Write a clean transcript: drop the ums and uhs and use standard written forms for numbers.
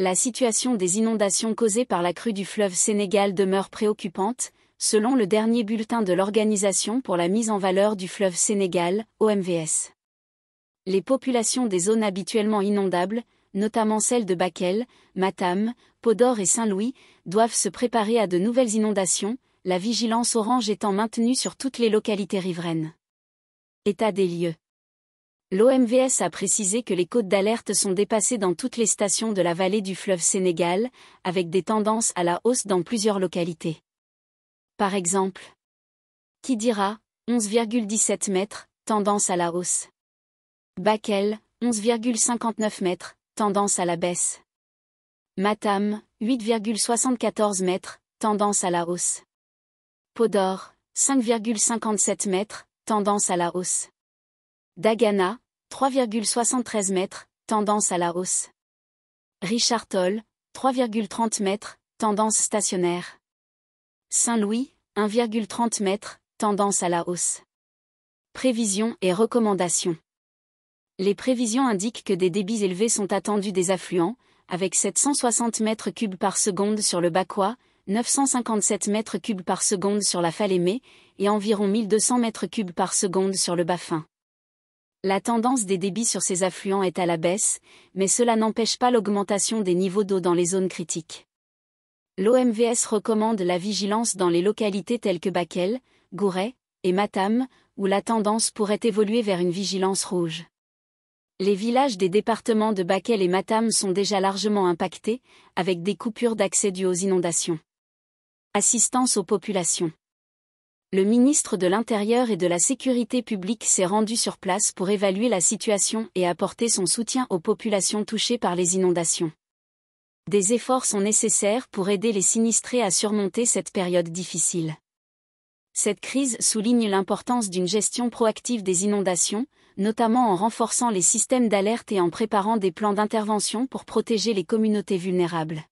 La situation des inondations causées par la crue du fleuve Sénégal demeure préoccupante, selon le dernier bulletin de l'Organisation pour la mise en valeur du fleuve Sénégal, OMVS. Les populations des zones habituellement inondables, notamment celles de Bakel, Matam, Podor et Saint-Louis, doivent se préparer à de nouvelles inondations, la vigilance orange étant maintenue sur toutes les localités riveraines. État des lieux. L'OMVS a précisé que les cotes d'alerte sont dépassées dans toutes les stations de la vallée du fleuve Sénégal, avec des tendances à la hausse dans plusieurs localités. Par exemple, Kidira, 11,17 mètres, tendance à la hausse. Bakel, 11,59 mètres, tendance à la baisse. Matam, 8,74 mètres, tendance à la hausse. Podor, 5,57 mètres, tendance à la hausse. Dagana, 3,73 mètres, tendance à la hausse. Richard Toll, 3,30 mètres, tendance stationnaire. Saint-Louis, 1,30 mètres, tendance à la hausse. Prévisions et recommandations. Les prévisions indiquent que des débits élevés sont attendus des affluents, avec 760 mètres cubes par seconde sur le Bakwa, 957 mètres cubes par seconde sur la Falémé, et environ 1200 mètres cubes par seconde sur le Bafin. La tendance des débits sur ces affluents est à la baisse, mais cela n'empêche pas l'augmentation des niveaux d'eau dans les zones critiques. L'OMVS recommande la vigilance dans les localités telles que Bakel, Gouret et Matam, où la tendance pourrait évoluer vers une vigilance rouge. Les villages des départements de Bakel et Matam sont déjà largement impactés, avec des coupures d'accès dues aux inondations. Assistance aux populations. Le ministre de l'Intérieur et de la Sécurité publique s'est rendu sur place pour évaluer la situation et apporter son soutien aux populations touchées par les inondations. Des efforts sont nécessaires pour aider les sinistrés à surmonter cette période difficile. Cette crise souligne l'importance d'une gestion proactive des inondations, notamment en renforçant les systèmes d'alerte et en préparant des plans d'intervention pour protéger les communautés vulnérables.